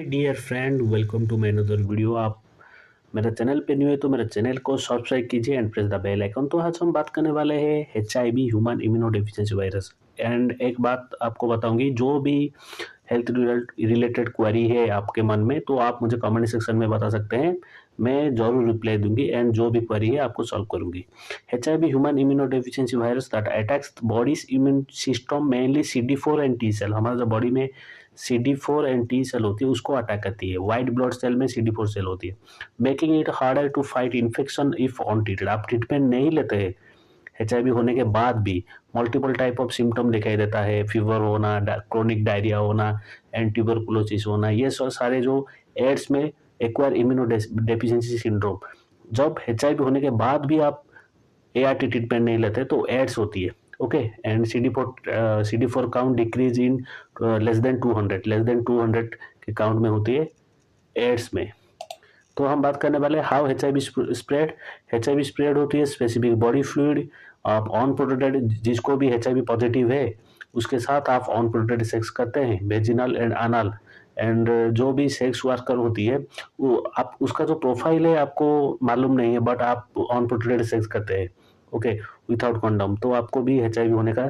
Dear friend, welcome to my another video. आप मेरा channel पे न्यू है तो मेरा चैनल को सब्सक्राइब कीजिए and press the bell icon. तो आज हम बात करने वाले हैं HIV human immunodeficiency virus. And एक बात आपको बताऊंगी, जो भी हेल्थ रिलेटेड क्वेरी है आपके मन में तो आप मुझे कमेंट सेक्शन में बता सकते हैं, मैं जरूर रिप्लाई दूंगी एंड जो भी क्वेरी है आपको सॉल्व करूंगी। HIV human immunodeficiency virus that attacks body's immune system mainly CD4 and T cell. हमारा जो बॉडी में CD4 एंड टी सेल होती है उसको अटैक करती है। व्हाइट ब्लड सेल में CD4 सेल होती है, making it harder to fight infection if untreated. आप ट्रीटमेंट नहीं लेते हैं HIV होने के बाद भी मल्टीपल टाइप ऑफ सिम्टम दिखाई देता है, फीवर होना, क्रोनिक डायरिया होना, एंड ट्यूबरकुलोसिस होना। ये सारे जो एड्स में एक्वायर इम्यूनोडेफिशिएंसी सिंड्रोम, जब HIV होने के बाद भी आप ART ट्रीटमेंट नहीं लेते तो एड्स होती है। Okay, and CD4 count decrease in less than 200 के काउंट में होती है एड्स में। तो हम बात करने वाले how HIV spread. HIV spread होती है स्पेसिफिक बॉडी फ्लूइड। आप ऑन प्रोटेक्टेड, जिसको भी HIV पॉजिटिव है उसके साथ आप ऑन प्रोटेक्टेड सेक्स करते हैं, वेजिनल एंड अनल। एंड जो भी सेक्स वर्कर होती है वो आप उसका जो प्रोफाइल है आपको मालूम नहीं है, बट आप ऑन प्रोटेक्टेड सेक्स करते हैं ओके विदाउट कंडोम, तो आपको भी HIV होने का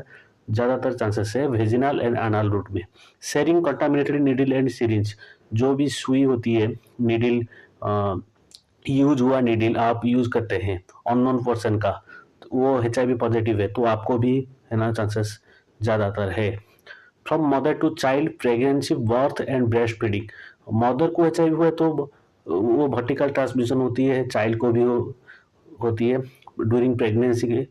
ज़्यादातर चांसेस है वेजिनल एंड अनल रूट में। Sharing contaminated needle and syringe, जो भी सुई होती है, नीडल यूज हुआ नीडल आप यूज करते हैं अननोन पर्सन का, तो वो HIV पॉजिटिव है तो आपको भी है ना चांसेस ज़्यादातर है। From mother to child, pregnancy, birth and breast feeding. Mother को HIV हुआ तो वो वर्टिकल ट्रांसमिशन होती है, चाइल्ड को भी होती है ड्यूरिंग प्रेगनेंसी के।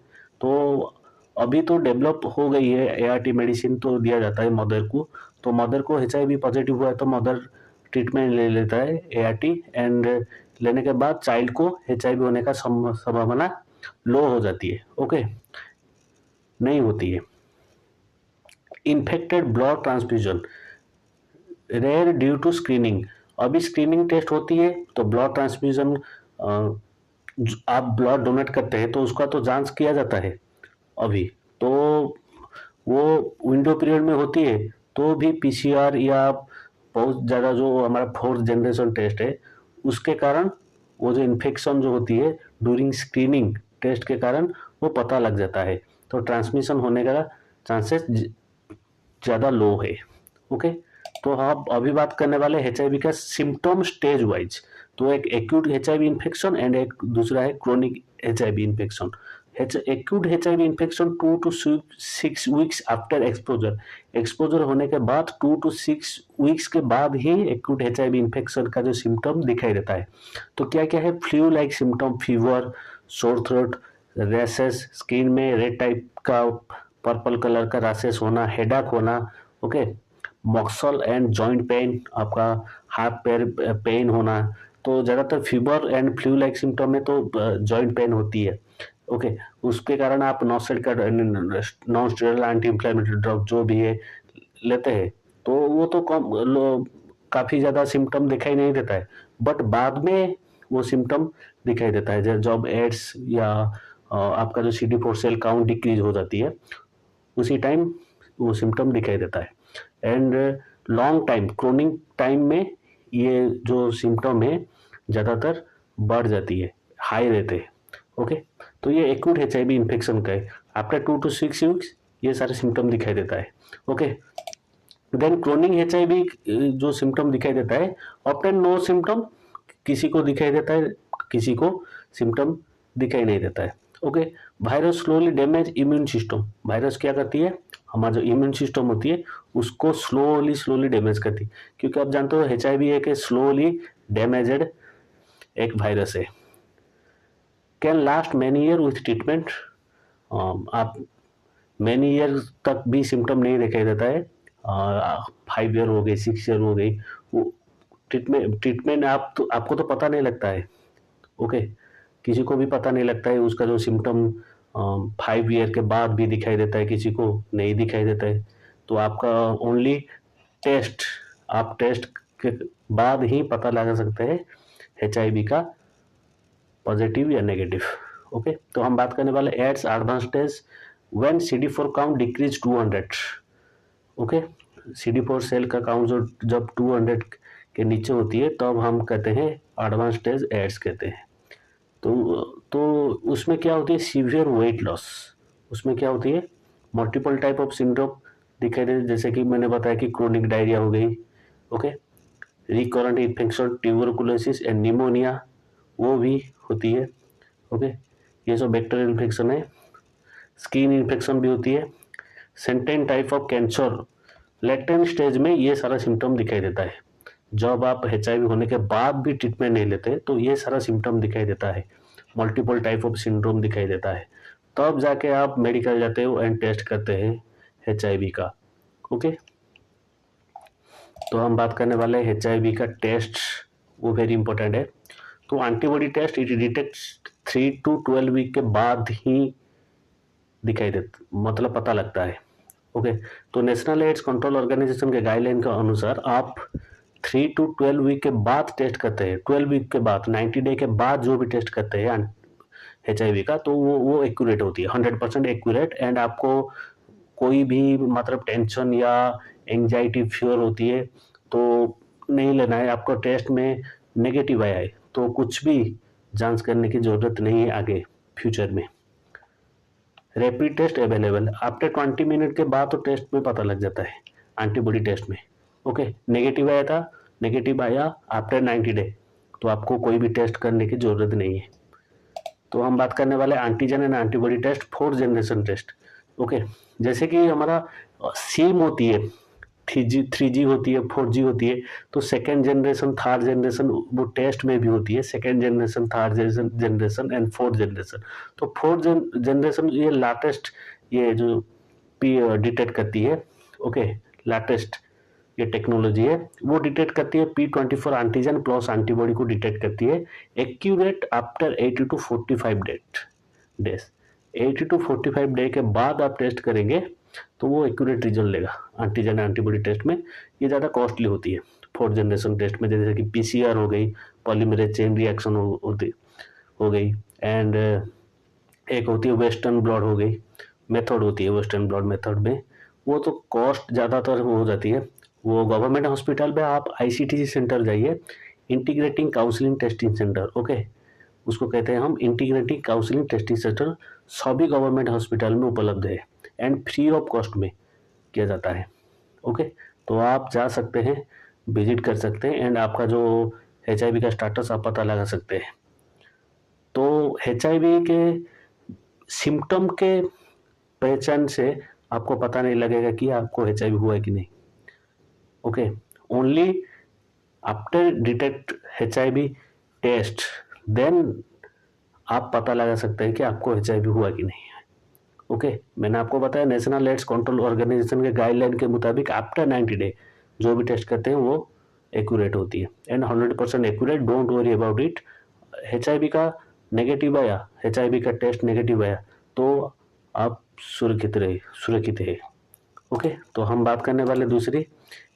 तो अभी तो डेवलप हो गई है ART मेडिसिन, तो दिया जाता है मदर को। तो मदर को HIV पॉजिटिव हुआ है तो मदर ट्रीटमेंट ले लेता है ART, एंड लेने के बाद चाइल्ड को HIV होने का संभावना लो हो जाती है। ओके, नहीं होती है। Infected blood transfusion, rare due to screening. अभी स्क्रीनिंग टेस्ट होती है तो ब्लड ट्रांसफ्यूजन, आप ब्लड डोनेट करते हैं तो उसका तो जांच किया जाता है अभी, तो वो विंडो पीरियड में होती है तो भी PCR या बहुत ज़्यादा जो हमारा 4th जनरेशन टेस्ट है उसके कारण वो जो इन्फेक्शन जो होती है ड्यूरिंग स्क्रीनिंग टेस्ट के कारण वो पता लग जाता है, तो ट्रांसमिशन होने का चांसेस ज़्यादा लो है। ओके, तो हम अभी बात करने वाले HIV का सिम्टम स्टेज वाइज। तो एक एक्यूट HIV इन्फेक्शन एंड एक दूसरा है chronic HIV infection. Acute HIV infection 2 to 6 weeks after exposure. Exposure होने के बाद 2 to 6 वीक्स के बाद ही एक्यूट HIV इन्फेक्शन का जो सिम्टम दिखाई देता है। तो क्या क्या है? Flu like symptom, fever, sore throat, rashes, skin में रेड टाइप का पर्पल कलर का रैशेस होना, हेडेक होना, okay, muscle and joint pain, आपका हाथ पैर पेन होना। तो ज़्यादातर fever and flu like symptom में तो जॉइंट पेन होती है। ओके, उसके कारण आप non steroidal anti inflammatory drug जो भी है लेते हैं तो वो तो काफ़ी ज़्यादा सिम्टम दिखाई नहीं देता है, बट बाद में वो सिम्टम दिखाई देता है जब एड्स या आपका जो CD4 सेल काउंट डिक्रीज हो जाती है उसी टाइम वो सिम्टम दिखाई देता है। And long time, chronic time में ये जो सिम्टम है ज़्यादातर बढ़ जाती है, हाई रहते हैं। ओके, तो ये एक्यूट HIV इन्फेक्शन का है। आफ्टर 2 to 6 वीक्स ये सारे सिम्टम दिखाई देता है। ओके, देन क्रोनिक HIV जो सिम्टम दिखाई देता है, ऑफ्टन नो सिम्टम, किसी को दिखाई देता है, किसी को सिम्टम दिखाई नहीं देता है। Okay, virus slowly damage immune system. Virus क्या करती है? हमारा जो इम्यून सिस्टम होती है उसको स्लोली डैमेज करती है, क्योंकि आप जानते हो HIV एक स्लोली डैमेजेड एक वायरस है। Can last many year with treatment. आप मैनी ईयर तक भी सिम्टम नहीं दिखाई देता है, 5 ईयर हो गई, 6 ईयर हो गई, वो ट्रीटमेंट आपको तो पता नहीं लगता है। ओके, किसी को भी पता नहीं लगता है उसका जो सिम्टम 5 ईयर के बाद भी दिखाई देता है, किसी को नहीं दिखाई देता है। तो आपका ओनली टेस्ट, आप टेस्ट के बाद ही पता लगा सकते हैं HIV का पॉजिटिव या नेगेटिव। ओके, तो हम बात करने वाले AIDS advance stage when CD4 count decrease 200। Okay, CD4 cell का काउंट जो जब 200 के नीचे होती है तब हम कहते हैं एडवांस स्टेज एड्स कहते हैं। तो उसमें क्या होती है, सीवियर वेट लॉस। उसमें क्या होती है, मल्टीपल टाइप ऑफ सिंड्रोम दिखाई दे, जैसे कि मैंने बताया कि क्रोनिक डायरिया हो गई, okay, recurrent infection, tuberculosis and pneumonia वो भी होती है, ओके, ये सब बैक्टीरियल इन्फेक्शन है। स्किन इन्फेक्शन भी होती है। Certain type of cancer latent stage में ये सारा सिम्टम दिखाई देता है। जब आप HIV होने के बाद भी ट्रीटमेंट नहीं लेते तो ये सारा सिम्टम दिखाई देता है, मल्टीपल टाइप ऑफ सिंड्रोम दिखाई देता है। तब जाके आप मेडिकल जाते हो एंड टेस्ट करते हैं HIV का, ओके। तो हम बात करने वाले हैं HIV का टेस्ट, वो वेरी इंपॉर्टेंट है। तो antibody test it detects 3 to 12 week के बाद ही दिखाई देता, मतलब पता लगता है, ओके। तो नेशनल एड्स कंट्रोल ऑर्गेनाइजेशन के गाइडलाइन के अनुसार आप 3 to 12 वीक के बाद टेस्ट करते हैं, 12 वीक के बाद, 90 डे के बाद जो भी टेस्ट करते हैं HIV का, तो वो एक्यूरेट होती है, 100% एक्यूरेट। एंड आपको कोई भी मतलब टेंशन या एंजाइटी फियर होती है तो नहीं लेना है। आपको टेस्ट में नेगेटिव आया है तो कुछ भी जांच करने की ज़रूरत नहीं है आगे फ्यूचर में। Rapid test available after 20 minute के बाद तो टेस्ट में पता लग जाता है एंटीबॉडी टेस्ट में, ओके। नेगेटिव आया था, नेगेटिव आया आफ्टर 90 डे, तो आपको कोई भी टेस्ट करने की ज़रूरत नहीं है। तो हम बात करने वाले antigen and antibody test, 4th generation test, okay. जैसे कि हमारा सेम होती है, 3G होती है, 4G होती है, तो सेकेंड जनरेशन, थर्ड जनरेशन वो टेस्ट में भी होती है, second generation, third generation and 4th generation. तो 4th जनरेशन ये लेटेस्ट, ये जो डिटेक्ट करती है, ओके, लेटेस्ट ये टेक्नोलॉजी है, वो डिटेक्ट करती है P24 एंटीजन प्लस एंटीबॉडी को डिटेक्ट करती है, accurate after 80 to 45 days. 80 to 45 day के बाद आप टेस्ट करेंगे तो वो एक्यूरेट रिजल्ट लेगा एंटीजन एंटीबॉडी टेस्ट में। ये ज़्यादा कॉस्टली होती है 4th जनरेशन टेस्ट में, जैसे कि PCR हो गई, पॉलीमरेज चेन रिएक्शन हो गई, एंड एक होती है वेस्टर्न ब्लॉट हो गई, मेथड होती है वेस्टर्न ब्लॉट मेथड में, वो तो कॉस्ट ज़्यादातर हो जाती है। वो गवर्नमेंट हॉस्पिटल में आप ICTC सेंटर जाइए, integrating counselling testing centre, okay, उसको कहते हैं हम इंटीग्रेटिंग काउंसलिंग टेस्टिंग सेंटर, सभी गवर्नमेंट हॉस्पिटल में उपलब्ध है एंड फ्री ऑफ कॉस्ट में किया जाता है, ओके। तो आप जा सकते हैं, विजिट कर सकते हैं एंड आपका जो HIV का स्टेटस आप पता लगा सकते हैं। तो HIV के सिम्टम के पहचान से आपको पता नहीं लगेगा कि आपको HIV हुआ है कि नहीं, okay. Only after detect HIV test then आप पता लगा सकते हैं कि आपको HIV हुआ कि नहीं है, ओके। मैंने आपको बताया नेशनल एड्स कंट्रोल ऑर्गेनाइजेशन के गाइडलाइन के मुताबिक आफ्टर 90 डे जो भी टेस्ट करते हैं वो एक्यूरेट होती है and 100% accurate, don't worry about it. HIV का नेगेटिव आया, HIV का टेस्ट नेगेटिव आया तो आप सुरक्षित है, ओके। तो हम बात करने वाले दूसरी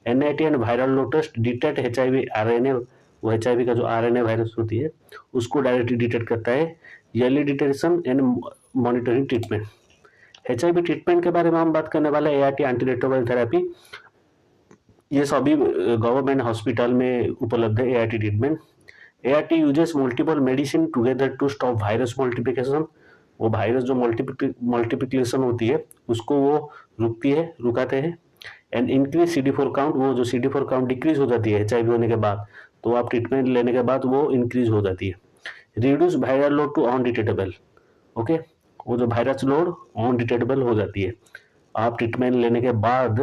NIT and viral load test detect HIV RNA, वो HIV का जो RNA वायरस होती है उसको डायरेक्टली डिटेक्ट करता है। Yearly detection and monitoring treatment, HIV treatment के बारे में हम बात करने वाले ART एंटीरेट्रोवायरल थेरेपी, ये सभी गवर्नमेंट हॉस्पिटल में उपलब्ध है ART treatment. ART uses multiple medicine together to stop virus multiplication, वो वायरस जो मल्टीप्लिकेशन होती है उसको वो रुकाते हैं एंड इंक्रीज CD4 काउंट, वो जो CD4 काउंट डिक्रीज हो जाती है HIV होने के बाद, तो आप ट्रीटमेंट लेने के बाद वो इंक्रीज हो जाती है। Reduce viral load to undetectable, okay, वो जो वायरस लोड अनडिटेक्टेबल हो जाती है, आप ट्रीटमेंट लेने के बाद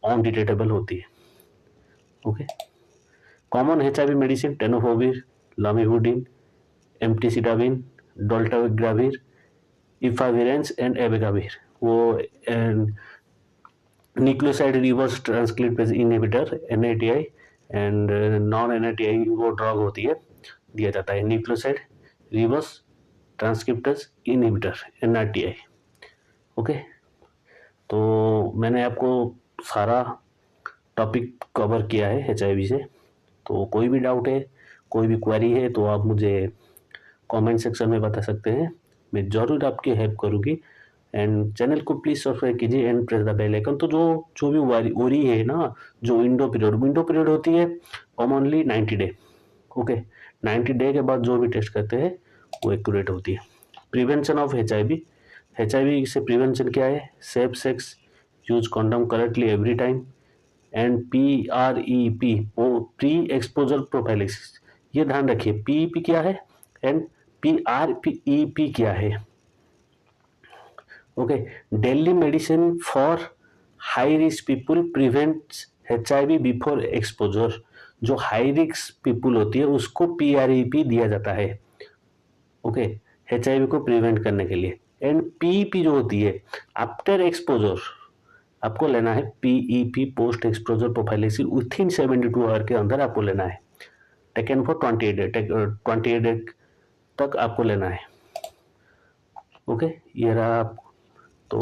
अनडिटेक्टेबल होती है, okay. Common HIV medicine tenofovir, lamivudine, emtricitabine, dolutegravir, efavirenz and abacavir, वो nucleoside reverse transcriptase inhibitor NITI and non NITI वो ड्रग होती है, दिया जाता है nucleoside reverse transcriptase inhibitor NRTI, okay. तो मैंने आपको सारा टॉपिक कवर किया है HIV से। तो कोई भी डाउट है, कोई भी क्वेरी है तो आप मुझे कमेंट सेक्शन में बता सकते हैं, मैं ज़रूर आपकी हेल्प करूँगी। एंड चैनल को प्लीज सब्सक्राइब कीजिए and press the bell icon. तो जो भी ओरी है ना, जो विंडो पीरियड होती है कॉमनली 90 डे। ओके, 90 डे के बाद जो भी टेस्ट करते हैं वो एक्यूरेट होती है। Prevention of HIV। HIV से प्रिवेंशन क्या है? Safe sex, use condom correctly every time, and PrEP pre exposure prophylaxis. ये ध्यान रखिए, PEP क्या है एंड PrEP क्या है। Okay, daily medicine for high risk people prevents HIV before exposure. जो हाई रिस्क पीपुल होती है उसको PrEP दिया जाता है। ओके, HIV को प्रिवेंट करने के लिए। एंड PEP जो होती है आफ्टर एक्सपोजर, आपको लेना है PEP post exposure prophylaxis within 72 hour के अंदर आपको लेना है। टेकन फॉर 28 डे तक आपको लेना है। ओके, ये रहा। तो